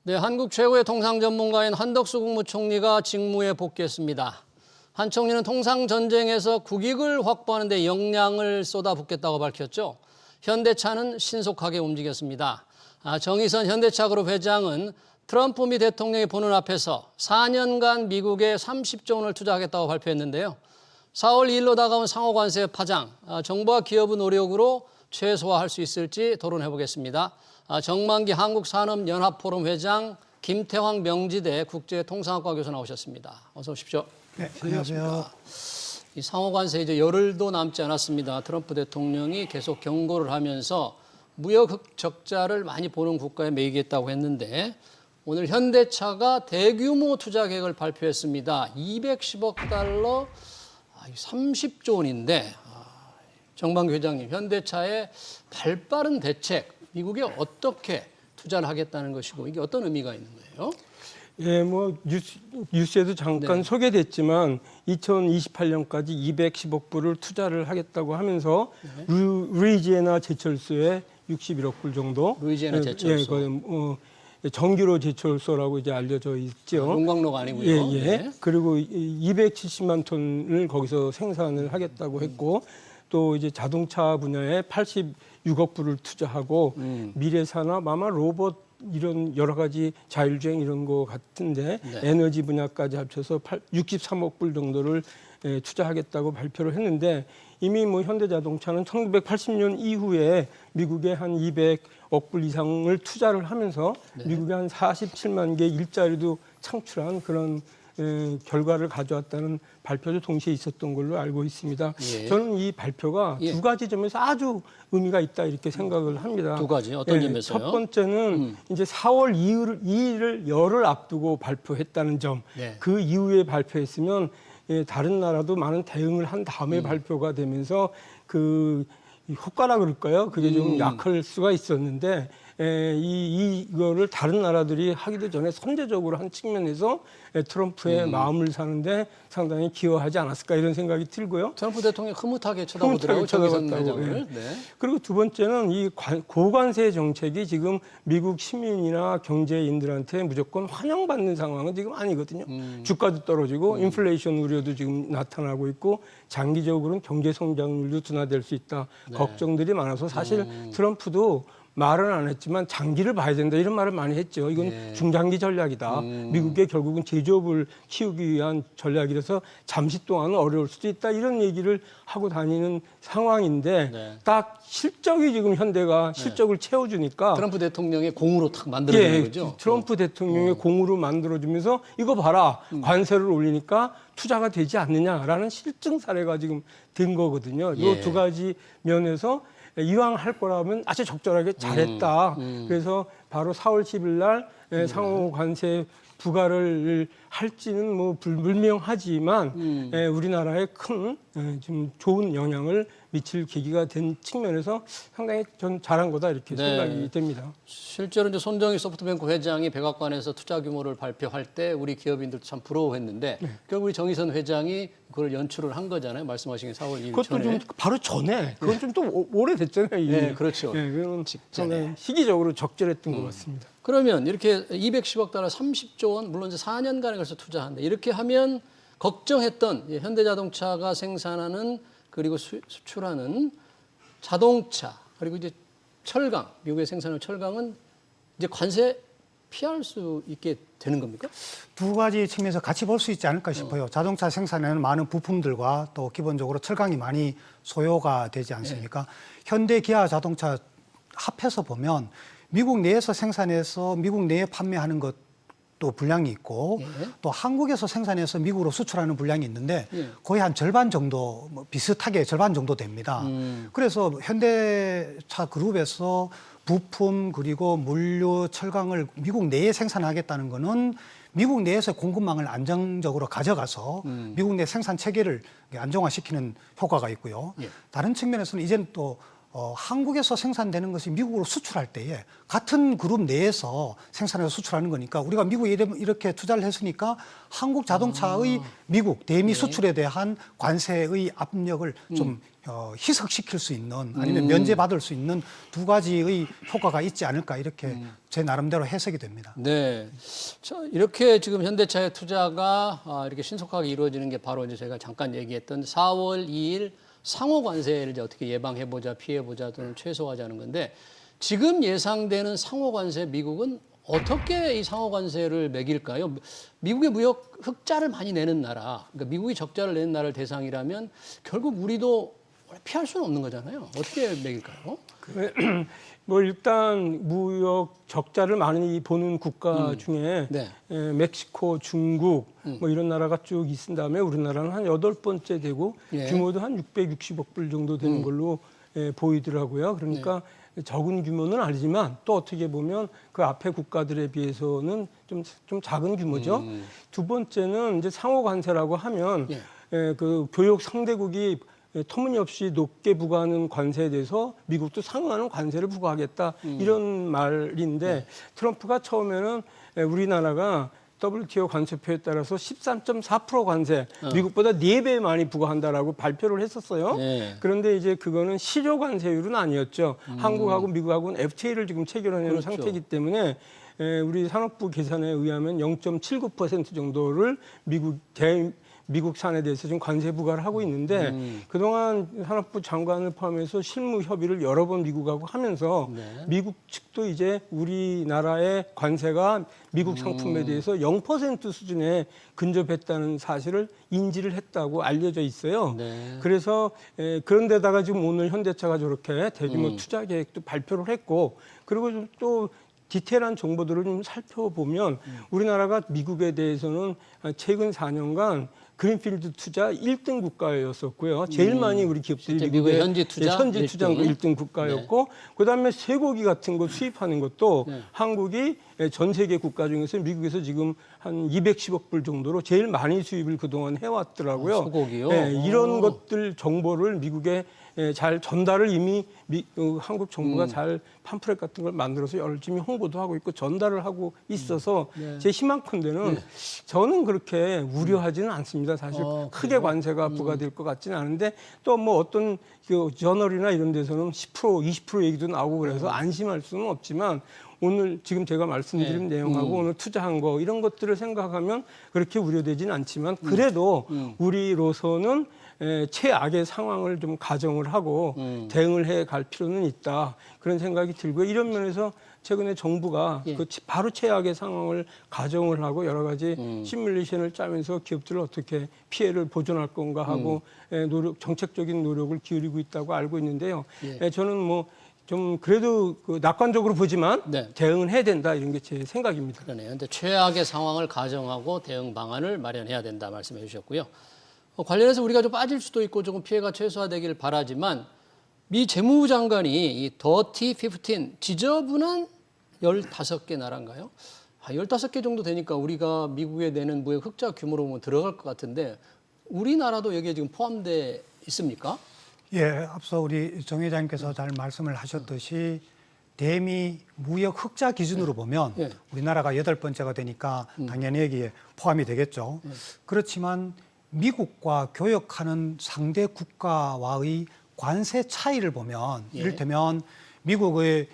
네, 한국 최고의 통상 전문가인 한덕수 국무총리가 직무에 복귀했습니다. 한 총리는 통상 전쟁에서 국익을 확보하는 데 역량을 쏟아붓겠다고 밝혔죠. 현대차는 신속하게 움직였습니다. 정의선 현대차그룹 회장은 트럼프 미 대통령이 보는 앞에서 4년간 미국에 30조 원을 투자하겠다고 발표했는데요. 4월 2일로 다가온 상호관세 파장, 정부와 기업의 노력으로 최소화할 수 있을지 토론해보겠습니다. 정만기 한국산업연합포럼 회장, 김태황 명지대 국제통상학과 교수 나오셨습니다. 어서 오십시오. 네, 안녕하세요. 이 상호관세 이제 열흘도 남지 않았습니다. 트럼프 대통령이 계속 경고를 하면서 무역 적자를 많이 보는 국가에 매이겠다고 했는데 오늘 현대차가 대규모 투자 계획을 발표했습니다. 210억 달러, 30조 원인데 정만기 회장님, 현대차의 발빠른 대책, 미국에 어떻게 투자를 하겠다는 것이고 이게 어떤 의미가 있는 거예요? 예, 뭐 뉴스에도 잠깐 소개됐지만 2028년까지 210억 불을 투자를 하겠다고 하면서 루이지애나 제철소에 61억 불 정도. 루이지애나 제철소. 정기로 제철소라고 이제 알려져 있죠. 용광로가 아니고요. 예, 예. 네. 그리고 270만 톤을 거기서 생산을 하겠다고 했고 또 이제 자동차 분야에 86억 불을 투자하고 미래산업 아마 로봇 이런 여러 가지 자율주행 이런 거 같은데 네. 에너지 분야까지 합쳐서 63억 불 정도를 투자하겠다고 발표를 했는데 이미 뭐 현대자동차는 1980년 이후에 미국에 한 200억 불 이상을 투자를 하면서 미국에 한 47만 개 일자리도 창출한 그런 결과를 가져왔다는 발표도 동시에 있었던 걸로 알고 있습니다. 예. 저는 이 발표가 두 가지 점에서 아주 의미가 있다 이렇게 생각을 합니다. 두 가지 어떤 점에서요? 첫 번째는 이제 4월 2일을 열흘 앞두고 발표했다는 점. 네. 그 이후에 발표했으면 다른 나라도 많은 대응을 한 다음에 발표가 되면서 그 효과라 그럴까요? 그게 좀 약할 수가 있었는데 이거를 다른 나라들이 하기도 전에 선제적으로 한 측면에서 트럼프의 마음을 사는데 상당히 기여하지 않았을까 이런 생각이 들고요. 트럼프 대통령이 흐뭇하게 쳐다보더라고요. 정의선 회장을. 네. 그리고 두 번째는 이 고관세 정책이 지금 미국 시민이나 경제인들한테 무조건 환영받는 상황은 지금 아니거든요. 주가도 떨어지고 인플레이션 우려도 지금 나타나고 있고 장기적으로는 경제 성장률도 둔화될 수 있다. 걱정들이 많아서 사실 트럼프도 말은 안 했지만 장기를 봐야 된다 이런 말을 많이 했죠. 이건 중장기 전략이다. 미국의 결국은 제조업을 키우기 위한 전략이라서 잠시 동안은 어려울 수도 있다 이런 얘기를 하고 다니는 상황인데 딱 실적이 지금 현대가 실적을 채워주니까 트럼프 대통령의 공으로 탁 만들어지는 거죠. 트럼프 대통령의 공으로 만들어주면서 이거 봐라 관세를 올리니까 투자가 되지 않느냐라는 실증 사례가 지금 된 거거든요. 이 두 가지 면에서 이왕 할 거라면 아주 적절하게 잘했다. 그래서 바로 4월 10일 날 상호 관세 부과를 할지는 뭐 불명하지만 우리나라에 큰 좀 좋은 영향을 미칠 계기가 된 측면에서 상당히 전 잘한 거다 이렇게 생각이 됩니다. 실제로 이제 손정희 소프트뱅크 회장이 백악관에서 투자 규모를 발표할 때 우리 기업인들도 참 부러워했는데 결국 우리 정의선 회장이 그걸 연출을 한 거잖아요. 말씀하신 게 4월 2일 그것도 전에. 좀 바로 전에 그건 좀 또 오래됐잖아요. 네, 그렇죠. 그건 상당히 시기적으로 적절했던 것 같습니다. 그러면 이렇게 210억 달러 30조 원, 물론 이제 4년간에 걸쳐 투자한다. 이렇게 하면 걱정했던 현대자동차가 생산하는 그리고 수출하는 자동차 그리고 이제 철강, 미국에 생산하는 철강은 이제 관세 피할 수 있게 되는 겁니까? 두 가지 측면에서 같이 볼 수 있지 않을까 싶어요. 자동차 생산에는 많은 부품들과 또 기본적으로 철강이 많이 소요가 되지 않습니까? 현대, 기아 자동차 합해서 보면 미국 내에서 생산해서 미국 내에 판매하는 것도 분량이 있고 또 한국에서 생산해서 미국으로 수출하는 분량이 있는데 거의 한 절반 정도 비슷하게 절반 정도 됩니다. 그래서 현대차 그룹에서 부품 그리고 물류, 철강을 미국 내에 생산하겠다는 거는 미국 내에서 공급망을 안정적으로 가져가서 미국 내 생산 체계를 안정화시키는 효과가 있고요. 다른 측면에서는 이제는 또 한국에서 생산되는 것이 미국으로 수출할 때에 같은 그룹 내에서 생산해서 수출하는 거니까 우리가 미국에 이렇게 투자를 했으니까 한국 자동차의 미국 대미 수출에 대한 관세의 압력을 좀 희석시킬 수 있는 아니면 면제받을 수 있는 두 가지의 효과가 있지 않을까 이렇게 제 나름대로 해석이 됩니다. 네. 자, 이렇게 지금 현대차의 투자가 이렇게 신속하게 이루어지는 게 바로 이제 제가 잠깐 얘기했던 4월 2일 상호 관세를 이제 어떻게 예방해보자, 피해보자 또는 최소화하자는 건데 지금 예상되는 상호 관세 미국은 어떻게 이 상호 관세를 매길까요? 미국의 무역 흑자를 많이 내는 나라, 그러니까 미국이 적자를 내는 나라를 대상이라면 결국 우리도 피할 수는 없는 거잖아요. 어떻게 매길까요? 뭐 일단 무역 적자를 많이 보는 국가 중에 네. 멕시코, 중국 뭐 이런 나라가 쭉 있은 다음에 우리나라는 한 8번째 되고 예. 규모도 한 660억 불 정도 되는 걸로 보이더라고요. 그러니까 적은 규모는 아니지만 또 어떻게 보면 그 앞에 국가들에 비해서는 좀 작은 규모죠. 두 번째는 이제 상호 관세라고 하면 그 교역 상대국이 터무니없이 높게 부과하는 관세에 대해서 미국도 상응하는 관세를 부과하겠다 이런 말인데 트럼프가 처음에는 우리나라가 WTO 관세표에 따라서 13.4% 관세, 미국보다 4배 많이 부과한다라고 발표를 했었어요. 네. 그런데 이제 그거는 실효 관세율은 아니었죠. 한국하고 미국하고는 FTA를 지금 체결하는 그렇죠. 상태이기 때문에 우리 산업부 계산에 의하면 0.79% 정도를 미국산에 대해서 지금 관세 부과를 하고 있는데 그동안 산업부 장관을 포함해서 실무 협의를 여러 번 미국하고 하면서 미국 측도 이제 우리나라의 관세가 미국 상품에 대해서 0% 수준에 근접했다는 사실을 인지를 했다고 알려져 있어요. 네. 그래서 그런데다가 지금 오늘 현대차가 저렇게 대규모 투자 계획도 발표를 했고 그리고 또 디테일한 정보들을 좀 살펴보면 우리나라가 미국에 대해서는 최근 4년간 그린필드 투자 1등 국가였었고요. 제일 많이 우리 기업들이 미국의 현지 투자 현지 투자한 거 1등 국가였고 그다음에 쇠고기 같은 거 수입하는 것도 한국이 전 세계 국가 중에서 미국에서 지금 한 210억 불 정도로 제일 많이 수입을 그동안 해왔더라고요. 소고기요? 이런 것들 정보를 미국에 잘 전달을 이미 한국 정부가 잘 팜프렛 같은 걸 만들어서 열심히 홍보도 하고 있고 전달을 하고 있어서 제 희망컨대는 저는 그렇게 우려하지는 않습니다. 사실 크게 관세가 부과될 것 같지는 않은데 또 뭐 어떤 그 저널이나 이런 데서는 10% 20% 얘기도 나오고 그래서 안심할 수는 없지만 오늘 지금 제가 말씀드린 내용하고 오늘 투자한 거 이런 것들을 생각하면 그렇게 우려되지는 않지만 그래도 우리로서는 최악의 상황을 좀 가정을 하고 대응을 해 갈 필요는 있다. 그런 생각이 들고요. 이런 면에서 최근에 정부가 그 바로 최악의 상황을 가정을 하고 여러 가지 시뮬레이션을 짜면서 기업들을 어떻게 피해를 보존할 건가 하고 정책적인 노력을 기울이고 있다고 알고 있는데요. 저는 뭐 좀 그래도 그 낙관적으로 보지만 대응은 해야 된다 이런 게 제 생각입니다. 그러네요. 근데 최악의 상황을 가정하고 대응 방안을 마련해야 된다 말씀해 주셨고요. 관련해서 우리가 좀 빠질 수도 있고 조금 피해가 최소화되길 바라지만 미 재무부 장관이 이 더티 15 지저분한 15개 나라인가요? 15개 정도 되니까 우리가 미국에 내는 무역 흑자 규모로 보면 들어갈 것 같은데 우리나라도 여기에 지금 포함돼 있습니까? 예, 앞서 우리 정 회장님께서 잘 말씀을 하셨듯이 대미 무역 흑자 기준으로 보면 우리나라가 8번째가 되니까 당연히 여기에 포함이 되겠죠. 그렇지만 미국과 교역하는 상대 국가와의 관세 차이를 보면 이를테면 미국의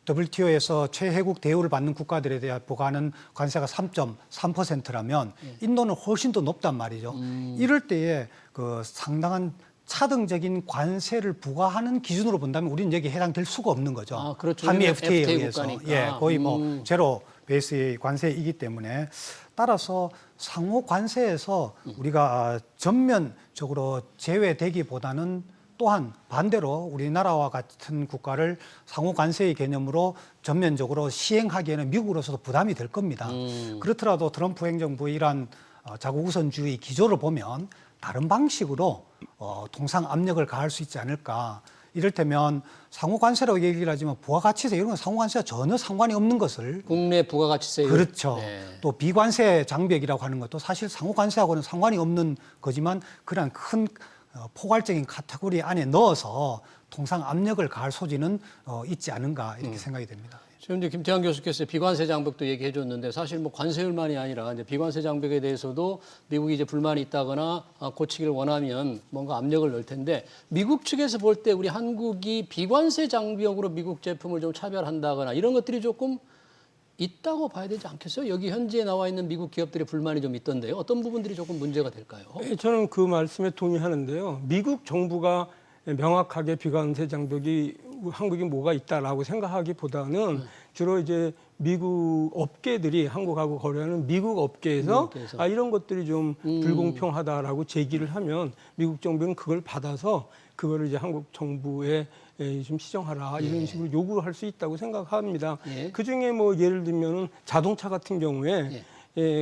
WTO에서 최혜국 대우를 받는 국가들에 대한 부과하는 관세가 3.3%라면 인도는 훨씬 더 높단 말이죠. 이럴 때에 그 상당한 차등적인 관세를 부과하는 기준으로 본다면 우리는 여기 해당될 수가 없는 거죠. 아, 그렇죠. 한미 FTA FTA에 의해서 국가니까. 거의 뭐 제로 베이스의 관세이기 때문에 따라서 상호 관세에서 우리가 전면적으로 제외되기보다는 또한 반대로 우리나라와 같은 국가를 상호 관세의 개념으로 전면적으로 시행하기에는 미국으로서도 부담이 될 겁니다. 그렇더라도 트럼프 행정부의 이러한 자국 우선주의 기조를 보면 다른 방식으로 통상 압력을 가할 수 있지 않을까. 이를테면 상호 관세라고 얘기를 하지만 부가가치세 이런 건 상호 관세와 전혀 상관이 없는 것을 국내 부가가치세 그렇죠. 또 비관세 장벽이라고 하는 것도 사실 상호 관세하고는 상관이 없는 거지만 그런 큰 포괄적인 카테고리 안에 넣어서 통상 압력을 가할 소지는 있지 않은가 이렇게 생각이 됩니다. 지금 이제 김태환 교수께서 비관세 장벽도 얘기해 줬는데 사실 뭐 관세율만이 아니라 이제 비관세 장벽에 대해서도 미국이 이제 불만이 있다거나 고치기를 원하면 뭔가 압력을 넣을 텐데 미국 측에서 볼 때 우리 한국이 비관세 장벽으로 미국 제품을 좀 차별한다거나 이런 것들이 조금 있다고 봐야 되지 않겠어요? 여기 현지에 나와 있는 미국 기업들의 불만이 좀 있던데요. 어떤 부분들이 조금 문제가 될까요? 저는 그 말씀에 동의하는데요. 미국 정부가 명확하게 비관세 장벽이 한국이 뭐가 있다라고 생각하기보다는 주로 이제 미국 업계들이 한국하고 거래하는 미국 업계에서 이런 것들이 좀 불공평하다라고 제기를 하면 미국 정부는 그걸 받아서 그거를 이제 한국 정부에 좀 시정하라 이런 식으로 요구를 할 수 있다고 생각합니다. 그 중에 뭐 예를 들면은 자동차 같은 경우에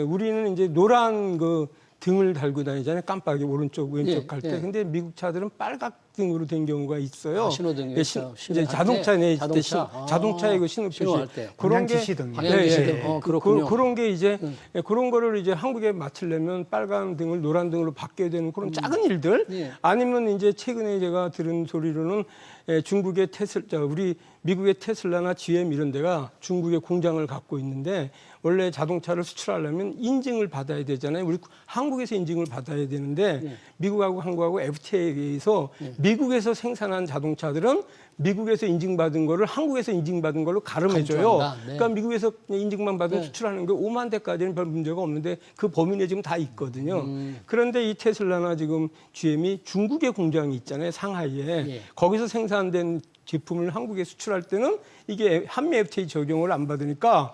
우리는 이제 노란 그 등을 달고 다니잖아요. 깜빡이 오른쪽 왼쪽 갈 때. 근데 미국 차들은 빨갛등으로 된 경우가 있어요. 신호등이 이제 자동차 내 자동차에 그 신호표시 그런 게 지시등. 그렇군요. 그런 게 이제 그런 거를 이제 한국에 맞추려면 빨간 등을 노란 등으로 바뀌어야 되는 그런 작은 일들 아니면 이제 최근에 제가 들은 소리로는 중국의 우리 미국의 테슬라나 GM 이런 데가 중국의 공장을 갖고 있는데 원래 자동차를 수출하려면 인증을 받아야 되잖아요. 우리 한국에서 인증을 받아야 되는데 미국하고 한국하고 FTA에 의해서 미국에서 생산한 자동차들은 미국에서 인증받은 거를 한국에서 인증받은 걸로 가름해줘요. 그러니까 미국에서 인증만 받은 수출하는 게 5만 대까지는 별 문제가 없는데 그 범위 내에 지금 다 있거든요. 그런데 이 테슬라나 지금 GM이 중국의 공장이 있잖아요. 상하이에. 거기서 생산된 제품을 한국에 수출할 때는 이게 한미 FTA 적용을 안 받으니까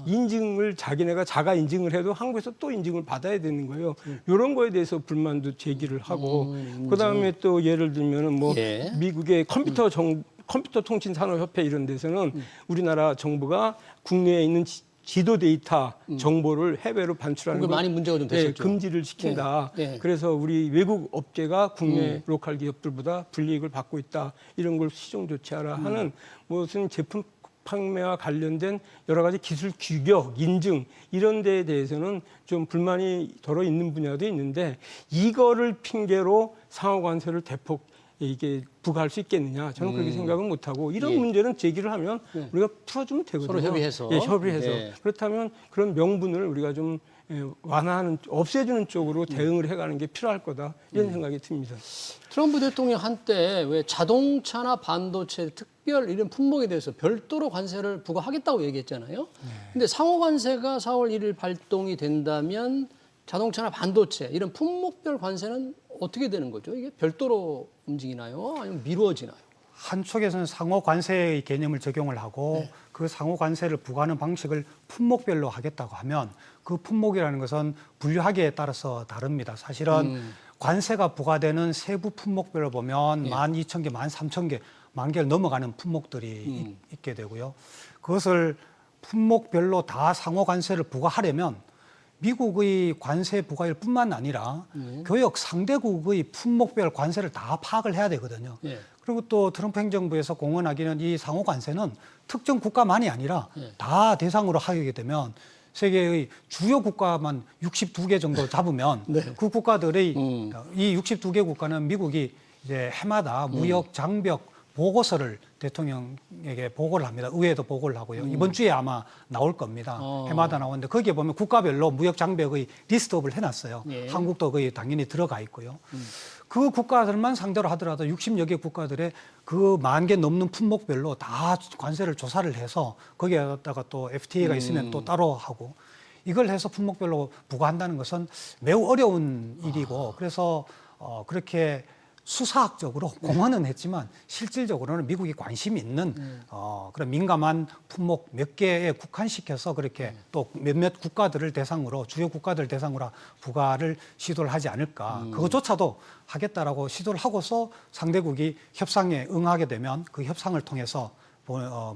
인증을 자기네가 자가 인증을 해도 한국에서 또 인증을 받아야 되는 거예요. 이런 거에 대해서 불만도 제기를 하고 그다음에 또 예를 들면은 뭐 미국의 컴퓨터 통신 산업협회 이런 데서는 우리나라 정부가 국내에 있는 지도 데이터 정보를 해외로 반출하는 걸 많이 문제가 좀 됐었죠. 금지를 시킨다. 그래서 우리 외국 업체가 국내 로컬 기업들보다 불이익을 받고 있다. 이런 걸 시정 조치하라 하는 무슨 제품 판매와 관련된 여러 가지 기술 규격, 인증 이런 데에 대해서는 좀 불만이 덜어 있는 분야도 있는데 이거를 핑계로 상호 관세를 대폭 이게 부과할 수 있겠느냐? 저는 그렇게 생각은 못하고 이런 문제는 제기를 하면 우리가 풀어주면 되거든요. 서로 협의해서. 협의해서. 그렇다면 그런 명분을 우리가 좀 완화하는, 없애주는 쪽으로 대응을 해가는 게 필요할 거다 이런 생각이 듭니다. 트럼프 대통령 한때 왜 자동차나 반도체 특별 이런 품목에 대해서 별도로 관세를 부과하겠다고 얘기했잖아요. 근데 상호 관세가 4월 1일 발동이 된다면 자동차나 반도체 이런 품목별 관세는 어떻게 되는 거죠? 이게 별도로 움직이나요? 아니면 미루어지나요? 한쪽에서는 상호 관세의 개념을 적용을 하고 그 상호 관세를 부과하는 방식을 품목별로 하겠다고 하면 그 품목이라는 것은 분류하기에 따라서 다릅니다. 사실은 관세가 부과되는 세부 품목별로 보면 12,000개, 13,000개, 10,000개를 넘어가는 품목들이 있게 되고요. 그것을 품목별로 다 상호 관세를 부과하려면 미국의 관세 부과율뿐만 아니라 교역 상대국의 품목별 관세를 다 파악을 해야 되거든요. 그리고 또 트럼프 행정부에서 공언하기는 이 상호 관세는 특정 국가만이 아니라 다 대상으로 하게 되면 세계의 주요 국가만 62개 정도 잡으면 그 국가들의 이 62개 국가는 미국이 이제 해마다 무역 장벽 보고서를 대통령에게 보고를 합니다. 의회도 보고를 하고요. 이번 주에 아마 나올 겁니다. 해마다 나오는데 거기에 보면 국가별로 무역 장벽의 리스트업을 해놨어요. 한국도 거기 당연히 들어가 있고요. 그 국가들만 상대로 하더라도 60여 개 국가들의 그 10,000개 넘는 품목별로 다 관세를 조사를 해서 거기에다가 또 FTA가 있으면 또 따로 하고 이걸 해서 품목별로 부과한다는 것은 매우 어려운 일이고 그래서 그렇게 수사학적으로 공헌은 했지만 실질적으로는 미국이 관심이 있는 그런 민감한 품목 몇 개에 국한시켜서 그렇게 또 몇몇 국가들을 대상으로 주요 국가들 대상으로 부과를 시도를 하지 않을까. 그것조차도 하겠다라고 시도를 하고서 상대국이 협상에 응하게 되면 그 협상을 통해서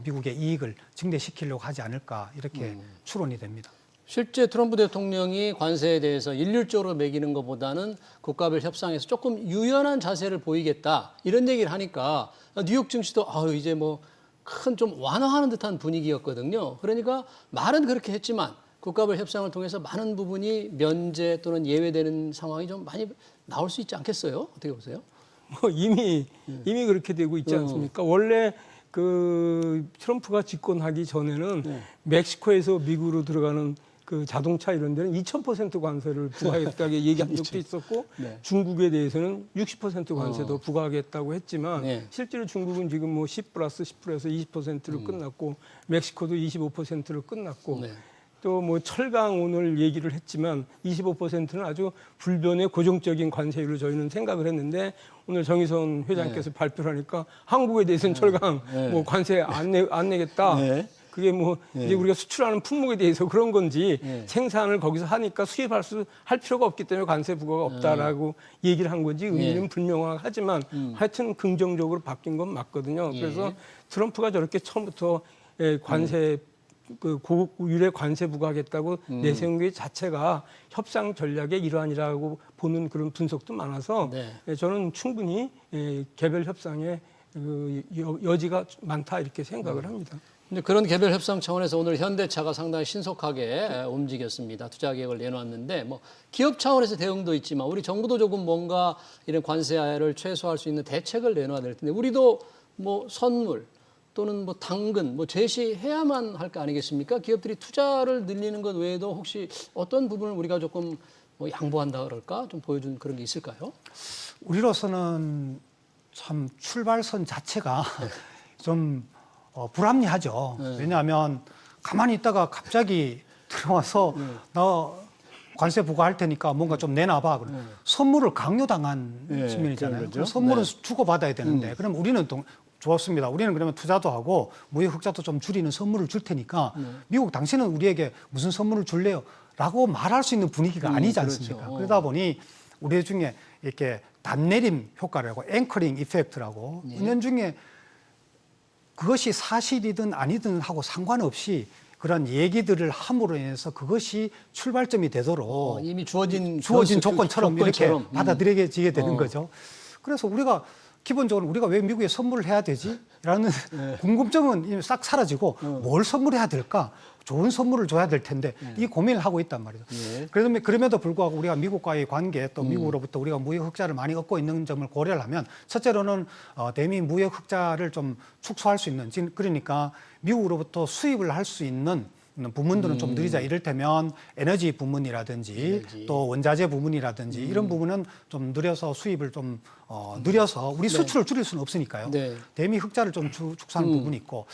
미국의 이익을 증대시키려고 하지 않을까 이렇게 추론이 됩니다. 실제 트럼프 대통령이 관세에 대해서 일률적으로 매기는 것보다는 국가별 협상에서 조금 유연한 자세를 보이겠다 이런 얘기를 하니까 뉴욕 증시도 이제 뭐 큰 좀 완화하는 듯한 분위기였거든요. 그러니까 말은 그렇게 했지만 국가별 협상을 통해서 많은 부분이 면제 또는 예외되는 상황이 좀 많이 나올 수 있지 않겠어요? 어떻게 보세요? 뭐 이미 그렇게 되고 있지 않습니까? 원래 그 트럼프가 집권하기 전에는 멕시코에서 미국으로 들어가는 그 자동차 이런 데는 2000% 관세를 부과하겠다고 얘기한 적도 있었고 네. 중국에 대해서는 60% 관세도 부과하겠다고 했지만 네. 실제로 중국은 지금 뭐 10 플러스 10%에서 20%로 끝났고 멕시코도 25%로 끝났고 네. 또 뭐 철강 오늘 얘기를 했지만 25%는 아주 불변의 고정적인 관세율로 저희는 생각을 했는데 오늘 정의선 회장께서 발표를 하니까 한국에 대해서는 철강 뭐 관세 안 내겠다. 네. 그게 뭐 이제 우리가 수출하는 품목에 대해서 그런 건지 생산을 거기서 하니까 할 필요가 없기 때문에 관세 부과가 없다라고 얘기를 한 건지 의미는 불명확하지만 하여튼 긍정적으로 바뀐 건 맞거든요. 그래서 트럼프가 저렇게 처음부터 관세 그 고국 유례 관세 부과하겠다고 내세운 게 자체가 협상 전략의 일환이라고 보는 그런 분석도 많아서 저는 충분히 개별 협상에 그 여지가 많다 이렇게 생각을 합니다. 근데 그런 개별 협상 차원에서 오늘 현대차가 상당히 신속하게 움직였습니다. 투자 계획을 내놨는데 뭐 기업 차원에서 대응도 있지만 우리 정부도 조금 뭔가 이런 관세를 최소화할 수 있는 대책을 내놔야 될 텐데 우리도 뭐 선물 또는 뭐 당근 뭐 제시해야만 할 거 아니겠습니까? 기업들이 투자를 늘리는 것 외에도 혹시 어떤 부분을 우리가 조금 뭐 양보한다 그럴까? 좀 보여준 그런 게 있을까요? 우리로서는 참 출발선 자체가 좀 불합리하죠. 왜냐하면 가만히 있다가 갑자기 들어와서 나 관세 부과할 테니까 뭔가 좀 내놔봐. 선물을 강요당한 측면이잖아요. 그럼 선물은 주고받아야 되는데 그럼 우리는 좋습니다. 우리는 그러면 투자도 하고 무역 흑자도 좀 줄이는 선물을 줄 테니까 미국 당신은 우리에게 무슨 선물을 줄래요? 라고 말할 수 있는 분위기가 아니지 않습니까? 그렇죠. 그러다 보니 우리 중에 이렇게 단내림 효과라고 앵커링 이펙트라고 은연중에 그것이 사실이든 아니든 하고 상관없이 그런 얘기들을 함으로 인해서 그것이 출발점이 되도록 이미 주어진 조건처럼 이렇게 받아들여지게 되는 거죠. 그래서 우리가 기본적으로 우리가 왜 미국에 선물을 해야 되지? 라는 궁금증은 이미 싹 사라지고 뭘 선물해야 될까? 좋은 선물을 줘야 될 텐데 이 고민을 하고 있단 말이죠. 그럼에도 불구하고 우리가 미국과의 관계 또 미국으로부터 우리가 무역 흑자를 많이 얻고 있는 점을 고려를 하면 첫째로는 대미 무역 흑자를 좀 축소할 수 있는 그러니까 미국으로부터 수입을 할 수 있는 부문들은 좀 느리자. 이를테면 에너지 부문이라든지 또 원자재 부문이라든지 이런 부분은 좀 느려서 수입을 좀 느려서 우리 수출을 줄일 수는 없으니까요. 대미 흑자를 좀 축소하는 부분이 있고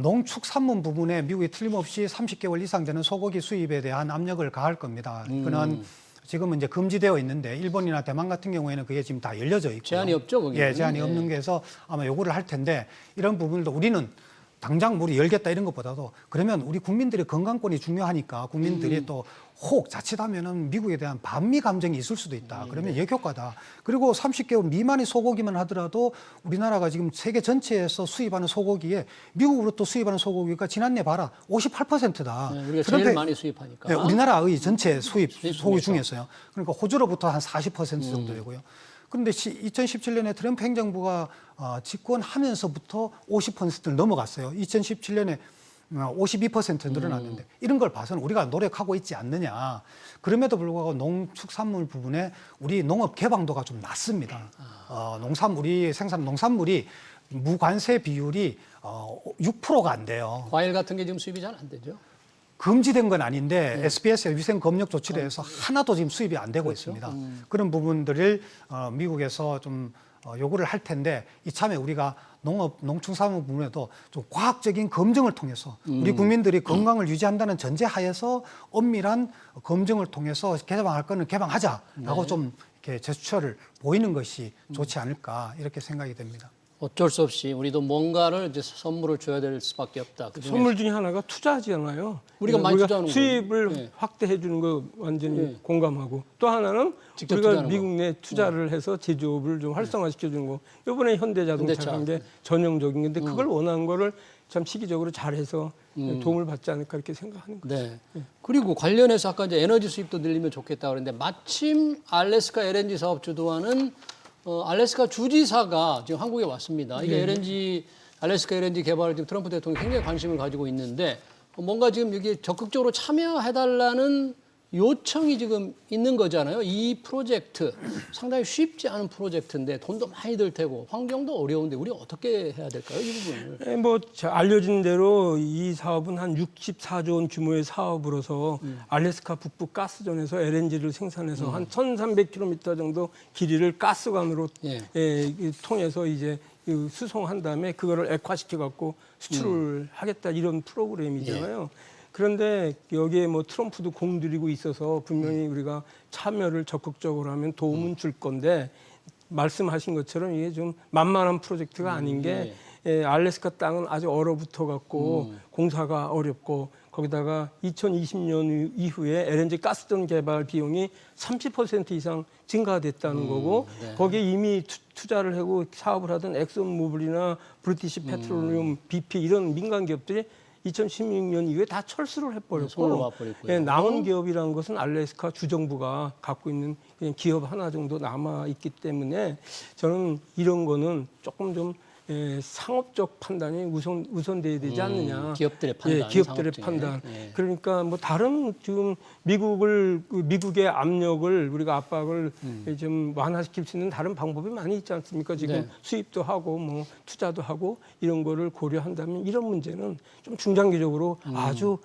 농축산물 부분에 미국이 틀림없이 30개월 이상 되는 소고기 수입에 대한 압력을 가할 겁니다. 이거는 지금은 이제 금지되어 있는데 일본이나 대만 같은 경우에는 그게 지금 다 열려져 있고 제한이 없죠, 거기는. 예, 제한이 없는 게서 아마 요구를 할 텐데 이런 부분도 우리는 당장 우리 열겠다 이런 것보다도 그러면 우리 국민들의 건강권이 중요하니까 국민들이 또 혹 자칫하면은 미국에 대한 반미 감정이 있을 수도 있다. 그러면 역효과다. 그리고 30개월 미만의 소고기만 하더라도 우리나라가 지금 세계 전체에서 수입하는 소고기에 미국으로부터 수입하는 소고기가 지난해 봐라 58%다. 우리가 제일 많이 수입하니까. 네, 우리나라의 전체 수입 소고기 중에서요. 그러니까 호주로부터 한 40% 정도 되고요. 그런데 2017년에 트럼프 행정부가 집권하면서부터 50%를 넘어갔어요. 2017년에 52% 늘어났는데 이런 걸 봐서는 우리가 노력하고 있지 않느냐. 그럼에도 불구하고 농축산물 부분에 우리 농업 개방도가 좀 낮습니다. 우리 생산 농산물이 무관세 비율이 6%가 안 돼요. 과일 같은 게 지금 수입이 잘 안 되죠. 금지된 건 아닌데 SBS의 위생 검역 조치를 해서 하나도 지금 수입이 안 되고 있습니다. 그런 부분들을 미국에서 좀 요구를 할 텐데 이참에 우리가 농축산물 부분에도 좀 과학적인 검증을 통해서 우리 국민들이 건강을 유지한다는 전제하에서 엄밀한 검증을 통해서 개방할 거는 개방하자라고 좀 이렇게 제스처를 보이는 것이 좋지 않을까 이렇게 생각이 됩니다. 어쩔 수 없이 우리도 뭔가를 이제 선물을 줘야 될 수밖에 없다. 선물 중에 하나가 투자잖아요. 우리가 많이 투자하는 수입을 확대해 주는 거 완전히 공감하고 또 하나는 우리가 미국 내 투자를 해서 제조업을 좀 활성화시켜 주는 거. 이번에 현대자동차가 한 게 전형적인 건데 그걸 원하는 거를 참 시기적으로 잘해서 도움을 받지 않을까 이렇게 생각하는 거죠. 그리고 관련해서 아까 이제 에너지 수입도 늘리면 좋겠다 그랬는데 마침 알래스카 LNG 사업 주도하는 알래스카 주지사가 지금 한국에 왔습니다. 이게 알래스카 LNG 개발을 지금 트럼프 대통령이 굉장히 관심을 가지고 있는데 뭔가 지금 여기 적극적으로 참여해달라는 요청이 지금 있는 거잖아요. 이 프로젝트 상당히 쉽지 않은 프로젝트인데 돈도 많이 들 테고 환경도 어려운데 우리 어떻게 해야 될까요? 이 부분을. 뭐 알려진 대로 이 사업은 한 64조 원 규모의 사업으로서 알래스카 북부 가스전에서 LNG를 생산해서 한 1,300km 정도 길이를 가스관으로 통해서 이제 수송한 다음에 그거를 액화시켜 갖고 수출을 하겠다 이런 프로그램이잖아요. 그런데 여기에 뭐 트럼프도 공들이고 있어서 분명히 우리가 참여를 적극적으로 하면 도움은 줄 건데 말씀하신 것처럼 이게 좀 만만한 프로젝트가 아닌 게 알래스카 땅은 아주 얼어붙어 갖고 공사가 어렵고 거기다가 2020년 이후에 LNG 가스전 개발 비용이 30% 이상 증가됐다는 거고 거기에 이미 투자를 하고 사업을 하던 엑슨모빌이나 브리티시 페트롤리움, BP 이런 민간 기업들이 2016년 이후에 다 철수를 해버렸고 남은 기업이라는 것은 알래스카 주정부가 갖고 있는 그냥 기업 하나 정도 남아 있기 때문에 저는 이런 거는 조금 좀 상업적 판단이 우선돼야 되지 않느냐. 기업들의 판단. 기업들의 판단. 그러니까 뭐 다른 지금 미국의 압력을 우리가 압박을 좀 완화시킬 수 있는 다른 방법이 많이 있지 않습니까? 지금 수입도 하고 뭐 투자도 하고 이런 거를 고려한다면 이런 문제는 좀 중장기적으로 아주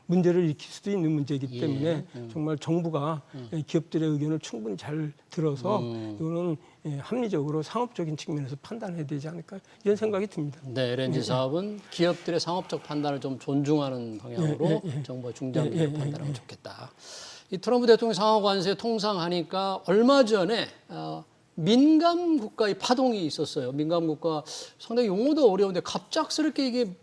문제를 일으킬 수도 있는 문제이기 때문에 정말 정부가 기업들의 의견을 충분히 잘 들어서 이거는 합리적으로 상업적인 측면에서 판단해야 되지 않을까 이런 생각이 듭니다. 네, LNG 사업은 기업들의 상업적 판단을 좀 존중하는 방향으로 정부가 중장기적으로 판단하면 좋겠다. 이 트럼프 대통령 상하 관세 통상하니까 얼마 전에 민감 국가의 파동이 있었어요. 민감 국가 상당히 용어도 어려운데 갑작스럽게 이게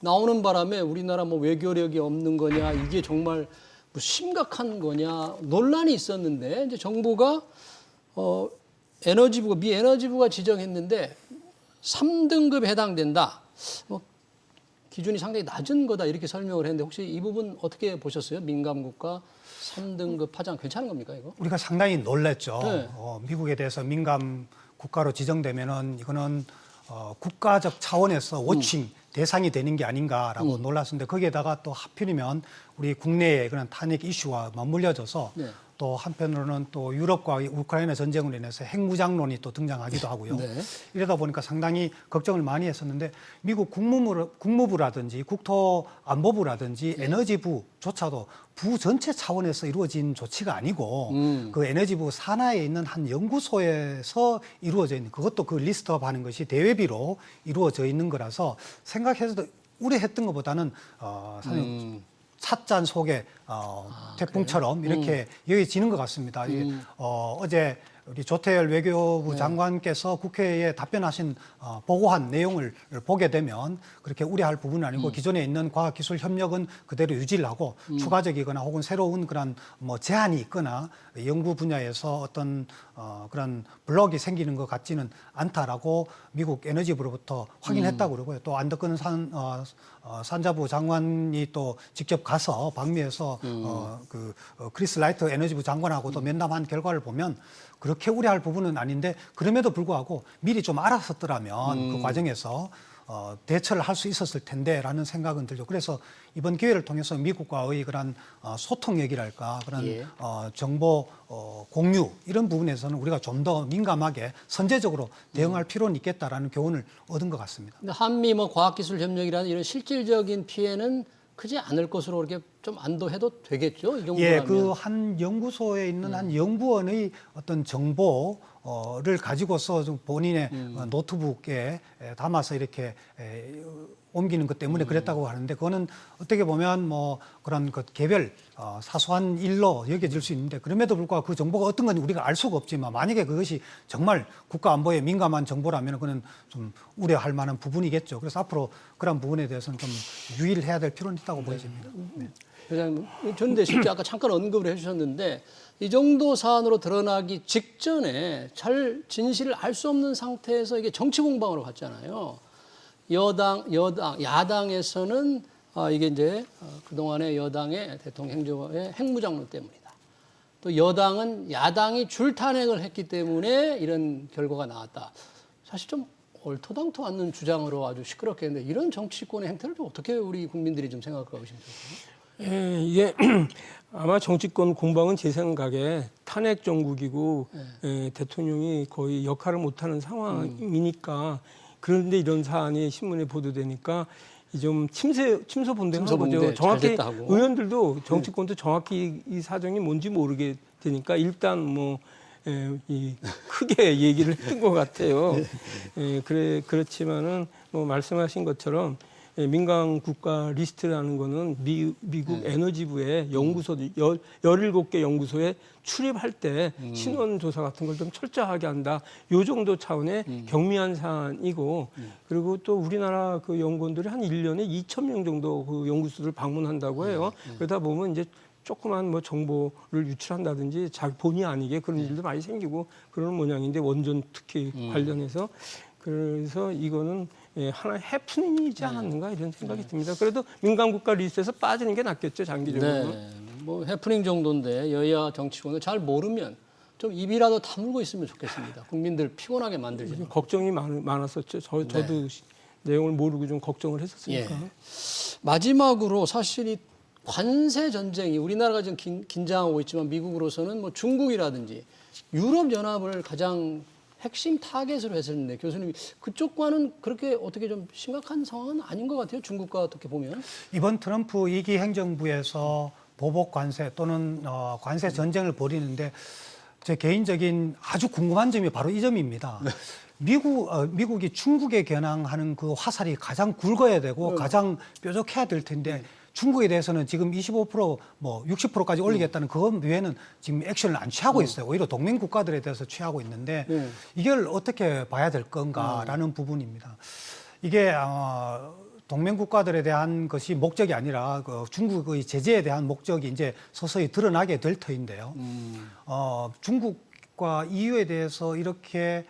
나오는 바람에 우리나라 뭐 외교력이 없는 거냐 이게 정말 뭐 심각한 거냐 논란이 있었는데 이제 정부가 에너지부가 미 에너지부가 지정했는데 3등급에 해당된다. 뭐 기준이 상당히 낮은 거다 이렇게 설명을 했는데 혹시 이 부분 어떻게 보셨어요? 민감 국가 3등급 파장 괜찮은 겁니까 이거? 우리가 상당히 놀랐죠. 네. 미국에 대해서 민감 국가로 지정되면은 이거는 국가적 차원에서 워칭 대상이 되는 게 아닌가라고 놀랐었는데 거기에다가 또 하필이면 우리 국내의 그런 탄핵 이슈와 맞물려져서 또 한편으로는 또 유럽과 우크라이나 전쟁으로 인해서 핵무장론이 또 등장하기도 하고요. 이러다 보니까 상당히 걱정을 많이 했었는데 미국 국무부라든지 국토안보부라든지 에너지부조차도 부 전체 차원에서 이루어진 조치가 아니고 그 에너지부 산하에 있는 한 연구소에서 이루어져 있는 그것도 그 리스트업하는 것이 대외비로 이루어져 있는 거라서 생각해서도 우려했던 것보다는 사실 찻잔 속에 태풍처럼 이렇게 여겨지는 것 같습니다. 어제 우리 조태열 외교부 장관께서 국회에 답변하신 보고한 내용을 보게 되면 그렇게 우려할 부분은 아니고 기존에 있는 과학기술 협력은 그대로 유지를 하고 추가적이거나 혹은 새로운 그런 뭐 제한이 있거나 연구 분야에서 어떤 그런 블록이 생기는 것 같지는 않다라고 미국 에너지부로부터 확인했다고 그러고요. 또 안덕근 산자부 장관이 또 직접 가서 방미해서 크리스 라이트 에너지부 장관하고도 면담한 결과를 보면 그렇게 우려할 부분은 아닌데 그럼에도 불구하고 미리 좀 알았었더라면 그 과정에서 대처를 할 수 있었을 텐데라는 생각은 들죠. 그래서 이번 기회를 통해서 미국과의 그런 소통력이랄까 그런 정보 공유 이런 부분에서는 우리가 좀 더 민감하게 선제적으로 대응할 필요는 있겠다라는 교훈을 얻은 것 같습니다. 근데 한미 뭐 과학기술 협력이라는 이런 실질적인 피해는 크지 않을 것으로 이렇게 좀 안도해도 되겠죠? 이 정도라면. 그 한 연구소에 있는 한 연구원의 어떤 정보를 가지고서 좀 본인의 노트북에 담아서 이렇게 옮기는 것 때문에 그랬다고 하는데 그거는 어떻게 보면 뭐 그런 그 개별 사소한 일로 여겨질 수 있는데 그럼에도 불구하고 그 정보가 어떤 건지 우리가 알 수가 없지만 만약에 그것이 정말 국가 안보에 민감한 정보라면 그는 좀 우려할 만한 부분이겠죠. 그래서 앞으로 그런 부분에 대해서는 좀 유의를 해야 될 필요는 있다고 보여집니다. 회장님, 저는 실제 아까 잠깐 언급을 해주셨는데 이 정도 사안으로 드러나기 직전에 잘 진실을 알 수 없는 상태에서 이게 정치 공방으로 갔잖아요. 야당에서는 이게 이제 그동안의 여당의 대통령 행정의 핵무장론 때문이다. 또 여당은 야당이 줄탄핵을 했기 때문에 이런 결과가 나왔다. 사실 좀 얼토당토 않는 주장으로 아주 시끄럽게 했는데 이런 정치권의 행태를 좀 어떻게 우리 국민들이 좀 생각하고 계십니까? 예, 이게 아마 정치권 공방은 제 생각에 탄핵 정국이고 대통령이 거의 역할을 못하는 상황이니까 그런데 이런 사안이 신문에 보도되니까 좀 침소 본대는 거죠. 잘 정확히 됐다 하고. 의원들도 정치권도 정확히 이 사정이 뭔지 모르게 되니까 일단 뭐 이 크게 얘기를 했던 것 같아요. 그렇지만은 뭐 말씀하신 것처럼 민간 국가 리스트라는 거는 미국 에너지부의 연구소 17개 연구소에 출입할 때 신원 조사 같은 걸 좀 철저하게 한다. 요 정도 차원의 경미한 사안이고 그리고 또 우리나라 그 연구원들이 한 1년에 2,000명 정도 그 연구소를 방문한다고 해요. 그러다 보면 이제 조그만 뭐 정보를 유출한다든지 자기 본의 아니게 그런 일도 많이 생기고 그런 모양인데 원전 특히 관련해서 그래서 이거는 하나의 해프닝이지 않았는가 이런 생각이 듭니다. 그래도 민간 국가 리스트에서 빠지는 게 낫겠죠 장기적으로. 네, 뭐 해프닝 정도인데 여야 정치권은 잘 모르면 좀 입이라도 다물고 있으면 좋겠습니다. 국민들 피곤하게 만들지. 말고. 걱정이 많았었죠. 저도 내용을 모르고 좀 걱정을 했었으니까. 예. 마지막으로 사실 이 관세 전쟁이 우리나라가 지금 긴장하고 있지만 미국으로서는 뭐 중국이라든지 유럽 연합을 가장 핵심 타겟으로 했었는데 교수님 그쪽과는 그렇게 어떻게 좀 심각한 상황은 아닌 것 같아요. 중국과 어떻게 보면. 이번 트럼프 2기 행정부에서 보복 관세 또는 관세 전쟁을 벌이는데 제 개인적인 아주 궁금한 점이 바로 이 점입니다. 미국이 중국에 겨냥하는 그 화살이 가장 굵어야 되고 가장 뾰족해야 될 텐데 중국에 대해서는 지금 25% 뭐 60%까지 올리겠다는 그것 외에는 지금 액션을 안 취하고 있어요. 오히려 동맹 국가들에 대해서 취하고 있는데 이걸 어떻게 봐야 될 건가라는 부분입니다. 이게 동맹 국가들에 대한 것이 목적이 아니라 그 중국의 제재에 대한 목적이 이제 서서히 드러나게 될 터인데요. 중국과 EU에 대해서 이렇게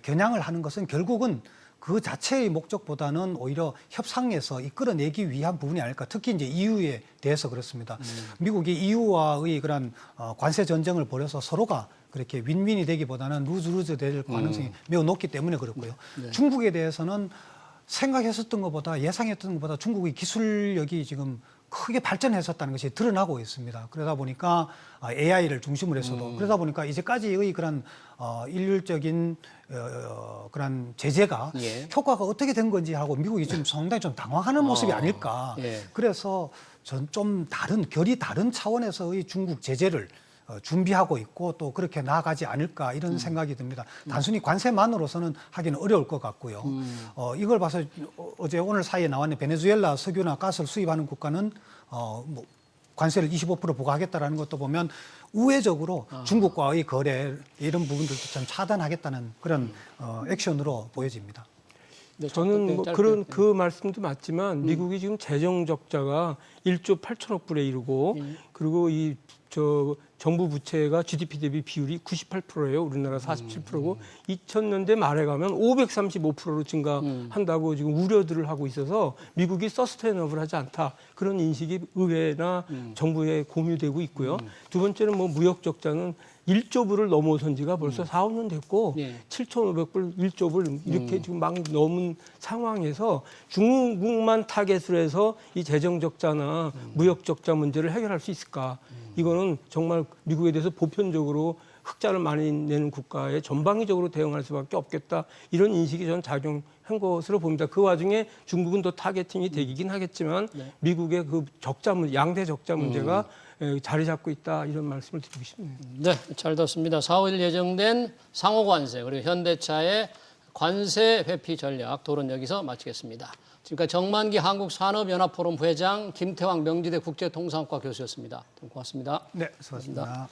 겨냥을 하는 것은 결국은 그 자체의 목적보다는 오히려 협상에서 이끌어내기 위한 부분이 아닐까. 특히 이제 EU에 대해서 그렇습니다. 미국이 EU와의 그런 관세 전쟁을 벌여서 서로가 그렇게 윈윈이 되기보다는 루즈루즈 될 가능성이 매우 높기 때문에 그렇고요. 중국에 대해서는 생각했었던 것보다 예상했던 것보다 중국의 기술력이 지금 크게 발전했었다는 것이 드러나고 있습니다. 그러다 보니까 AI를 중심으로 해서도 그러다 보니까 이제까지의 그런 일률적인 그런 제재가 효과가 어떻게 된 건지 하고 미국이 지금 상당히 좀 당황하는 모습이 아닐까. 그래서 전 좀 결이 다른 차원에서의 중국 제재를 준비하고 있고 또 그렇게 나아가지 않을까 이런 생각이 듭니다. 단순히 관세만으로서는 하기는 어려울 것 같고요. 이걸 봐서 어제 오늘 사이에 나왔는 베네수엘라 석유나 가스를 수입하는 국가는 뭐 관세를 25% 부과하겠다라는 것도 보면 우회적으로 중국과의 거래 이런 부분들도 참 차단하겠다는 그런 액션으로 보여집니다. 저는 뭐 그런 그 말씀도 맞지만 미국이 지금 재정 적자가 1조 8천억 불에 이르고 그리고 정부 부채가 GDP 대비 비율이 98%예요. 우리나라 47%고 2000년대 말에 가면 535%로 증가한다고 지금 우려들을 하고 있어서 미국이 서스테이너블하지 않다. 그런 인식이 의회나 정부에 공유되고 있고요. 두 번째는 뭐 무역 적자는 1조 불을 넘어선 지가 벌써 4, 5년 됐고 7,500불, 1조 불 이렇게 지금 막 넘은 상황에서 중국만 타겟으로 해서 이 재정 적자나 무역 적자 문제를 해결할 수 있을까? 이거는 정말 미국에 대해서 보편적으로 흑자를 많이 내는 국가에 전방위적으로 대응할 수밖에 없겠다. 이런 인식이 저는 작용한 것으로 봅니다. 그 와중에 중국은 또 타겟팅이 되긴 하겠지만 미국의 그 적자 문제, 양대 적자 문제가 자리 잡고 있다. 이런 말씀을 드리고 싶네요. 네, 잘 들었습니다. 4, 5일 예정된 상호관세 그리고 현대차의 관세 회피 전략 토론 여기서 마치겠습니다. 지금까지 정만기 한국산업연합포럼 부회장 김태왕 명지대 국제통상학과 교수였습니다. 고맙습니다. 네, 수고하셨습니다.